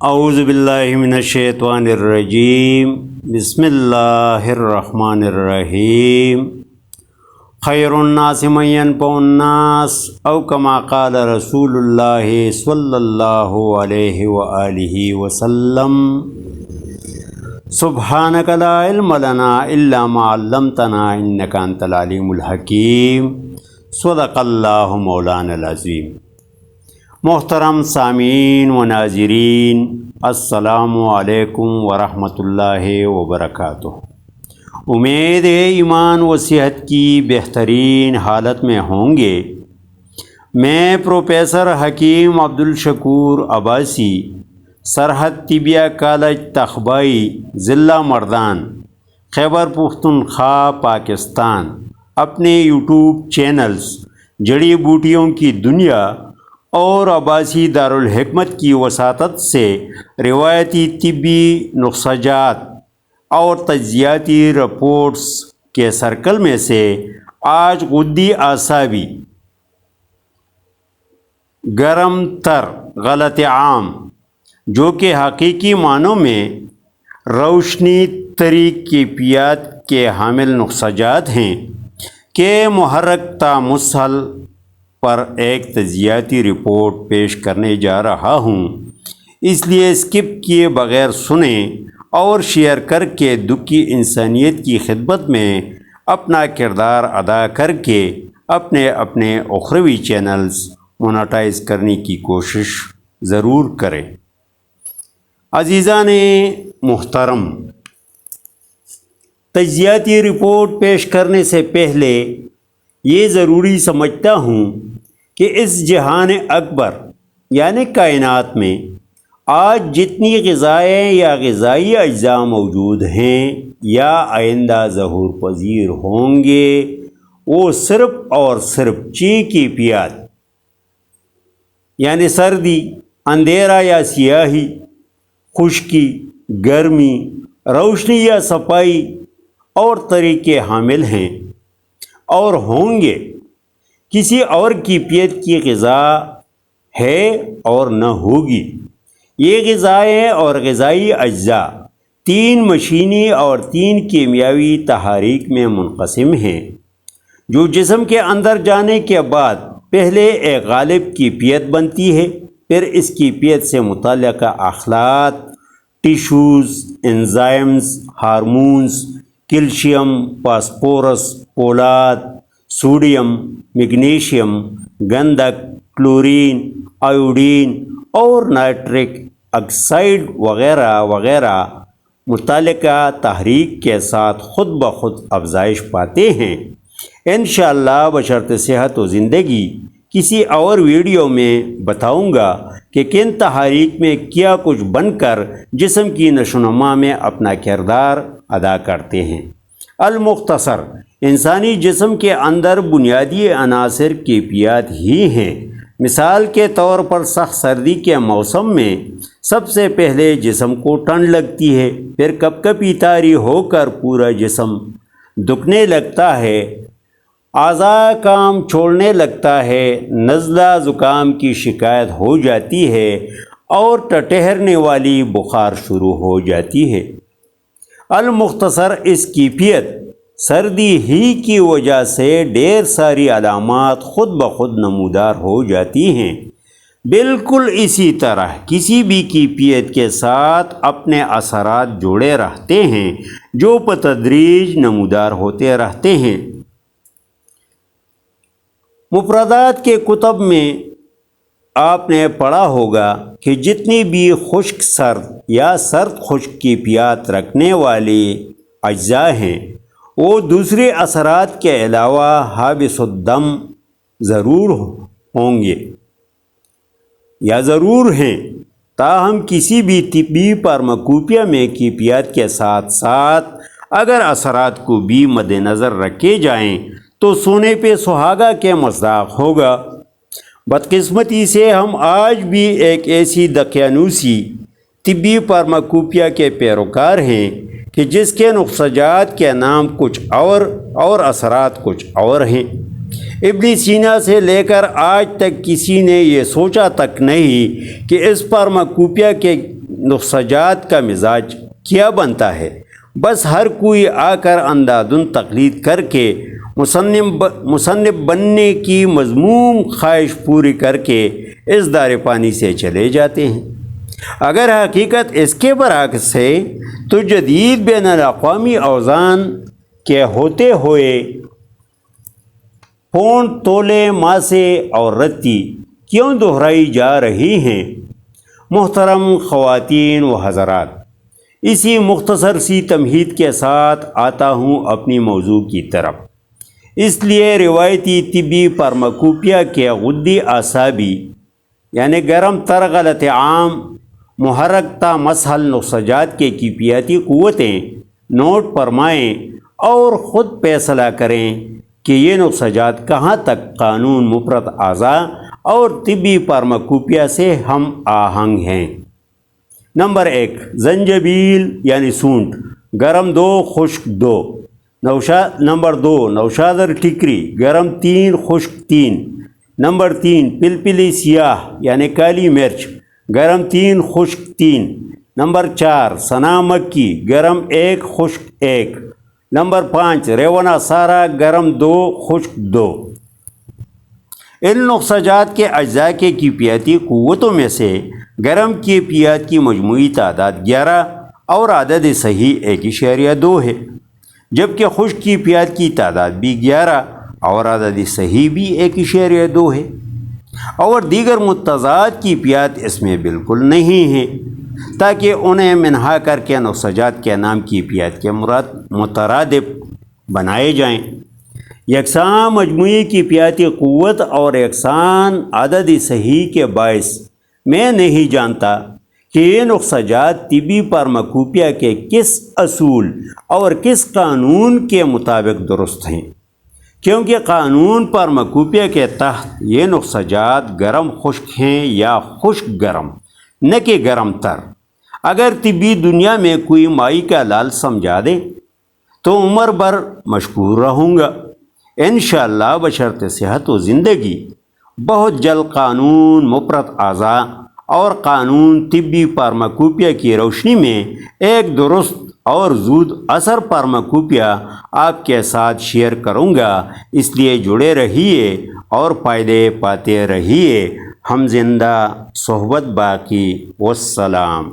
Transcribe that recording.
اعوذ باللہ من الشیطان الرجیم بسم اللہ الرحمن الرحیم خیر الناس من ينفع الناس او کما قال رسول اللہ صلی اللہ علیہ وآلہ وسلم سبحانک لا علم لنا الا ما علمتنا انک انت العلیم الحکیم صدق اللہ مولانا العظیم۔ محترم سامعین و ناظرین، السلام علیکم ورحمۃ اللہ وبرکاتہ۔ امید ہے ایمان و صحت کی بہترین حالت میں ہوں گے۔ میں پروفیسر حکیم عبدالشکور عباسی، سرحد طبیہ کالج تخبائی، ضلع مردان، خیبر پختونخوا، پاکستان، اپنے یوٹیوب چینلز جڑی بوٹیوں کی دنیا اور عباسی دارالحکمت کی وساطت سے روایتی طبی نسخہ جات اور تجزیاتی رپورٹس کے سرکل میں سے آج غدی اعصابی گرم تر غلط عام، جو کہ حقیقی معنوں میں روشنی تری کیفیات کے حامل نسخہ جات ہیں، کہ محرک تا مسہل پر ایک تجزیاتی رپورٹ پیش کرنے جا رہا ہوں، اس لیے اسکپ کیے بغیر سنیں اور شیئر کر کے دکھی انسانیت کی خدمت میں اپنا کردار ادا کر کے اپنے اخروی چینلز مونیٹائز کرنے کی کوشش ضرور کریں۔ عزیزان محترم، تجزیاتی رپورٹ پیش کرنے سے پہلے یہ ضروری سمجھتا ہوں کہ اس جہان اکبر یعنی کائنات میں آج جتنی غذائیں یا غذائی اجزاء موجود ہیں یا آئندہ ظہور پذیر ہوں گے، وہ صرف اور صرف کیفیات یعنی سردی، اندھیرا یا سیاہی، خشکی، گرمی، روشنی یا صفائی اور طریقے حامل ہیں اور ہوں گے۔ کسی اور کیفیت کی غذا ہے اور نہ ہوگی۔ یہ غذائیں اور غذائی اجزاء 3 مشینی اور 3 کیمیاوی تحریک میں منقسم ہیں، جو جسم کے اندر جانے کے بعد پہلے ایک غالب کیفیت بنتی ہے، پھر اس کیفیت سے متعلقہ اخلاط، tissues, enzymes, hormones, calcium, phosphorus, فولاد، سوڈیم، میگنیشیم، گندھک، کلورین، آیوڈین اور نائٹرک آکسائڈ وغیرہ وغیرہ متعلقہ تحریک کے ساتھ خود بخود افزائش پاتے ہیں۔ انشاءاللہ بشرط صحت و زندگی کسی اور ویڈیو میں بتاؤں گا کہ کن تحریک میں کیا کچھ بن کر جسم کی نشو و نما میں اپنا کردار ادا کرتے ہیں۔ المختصر، انسانی جسم کے اندر بنیادی عناصر کیفیات ہی ہیں۔ مثال کے طور پر سخت سردی کے موسم میں سب سے پہلے جسم کو ٹھنڈ لگتی ہے، پھر کپ کپی طاری ہو کر پورا جسم دکھنے لگتا ہے، اعضاء کام چھوڑنے لگتا ہے، نزلہ زکام کی شکایت ہو جاتی ہے اور ٹٹہرنے والی بخار شروع ہو جاتی ہے۔ المختصر، اس کیفیت سردی ہی کی وجہ سے ڈھیر ساری علامات خود بخود نمودار ہو جاتی ہیں۔ بالکل اسی طرح کسی بھی کیفیت کے ساتھ اپنے اثرات جوڑے رہتے ہیں، جو بتدریج نمودار ہوتے رہتے ہیں۔ مفردات کے کتب میں آپ نے پڑھا ہوگا کہ جتنی بھی خشک سرد یا سرد خشک کیفیات رکھنے والی اجزاء ہیں، وہ دوسرے اثرات کے علاوہ حابس الدم ضرور ہوں گے یا ضرور ہیں، تاہم کسی بھی طبی فارماکوپیا میں کیفیات کے ساتھ ساتھ اگر اثرات کو بھی مد نظر رکھے جائیں تو سونے پہ سہاگا کے مصداق ہوگا۔ بدقسمتی سے ہم آج بھی ایک ایسی دقیانوسی طبی فارماکوپیا کے پیروکار ہیں کہ جس کے نسخہ جات کے نام کچھ اور اثرات کچھ اور ہیں۔ ابن سینا سے لے کر آج تک کسی نے یہ سوچا تک نہیں کہ اس فارماکوپیا کے نسخہ جات کا مزاج کیا بنتا ہے؟ بس ہر کوئی آ کر اندھادھند تقلید کر کے مصنف بننے کی مذموم خواہش پوری کر کے اس دار پانی سے چلے جاتے ہیں۔ اگر حقیقت اس کے برعکس ہے تو جدید بین الاقوامی اوزان کے ہوتے ہوئے پونڈ، تولے، ماسے اور رتی کیوں دہرائی جا رہی ہیں؟ محترم خواتین و حضرات، اسی مختصر سی تمہید کے ساتھ آتا ہوں اپنی موضوع کی طرف۔ اس لیے روایتی طبی فارماکوپیا کے غدی اعصابی یعنی گرم تر غلط عام محرک تا مسحل نسخہ جات کے کیفیتی قوتیں نوٹ فرمائیں اور خود فیصلہ کریں کہ یہ نسخہ جات کہاں تک قانون مفرد اعضاء اور طبی فارماکوپیا سے ہم آہنگ ہیں۔ نمبر 1، زنجبیل یعنی سونٹ، گرم 2 خشک 2۔ نمبر 2، نوشادر ٹکری، گرم 3 خشک 3۔ نمبر 3، پلپلی سیاہ یعنی کالی مرچ، گرم 3 خشک 3۔ نمبر 4، سنا مکی، گرم 1 خشک 1۔ نمبر 5، ریونا سارا، گرم 2 خشک 2۔ ان نسخہ جات کے اجزاء کے کیفیتی قوتوں میں سے گرم کیفیات کی مجموعی تعداد 11 اور عدد صحیح 1.2 ہے، جبکہ خشک کیفیات کی تعداد بھی 11 اور عدد صحیح بھی 1.2 ہے، اور دیگر متضاد کیفیات اس میں بالکل نہیں ہیں، تاکہ انہیں منہا کر کے نسخہ جات کے نام کیفیات کے مترادف بنائے جائیں۔ یکساں مجموعی کیفیاتی قوت اور یکساں عدد صحیح کے باعث میں نہیں جانتا کہ یہ نسخہ جات طبی فارماکوپیا کے کس اصول اور کس قانون کے مطابق درست ہیں، کیونکہ قانون فارماکوپیا کے تحت یہ نسخہ جات گرم خشک ہیں یا خشک گرم، نہ کہ گرم تر۔ اگر طبی دنیا میں کوئی مائی کا لال سمجھا دے تو عمر بھر مشکور رہوں گا انشاءاللہ بشرط صحت و زندگی۔ بہت جلد قانون مفرد اعضاء اور قانون طبی فارماکوپیا کی روشنی میں ایک درست اور زود اثر فارماکوپیا آپ کے ساتھ شیئر کروں گا، اس لیے جڑے رہیے اور فائدے پاتے رہیے۔ ہم زندہ، صحبت باقی، والسلام۔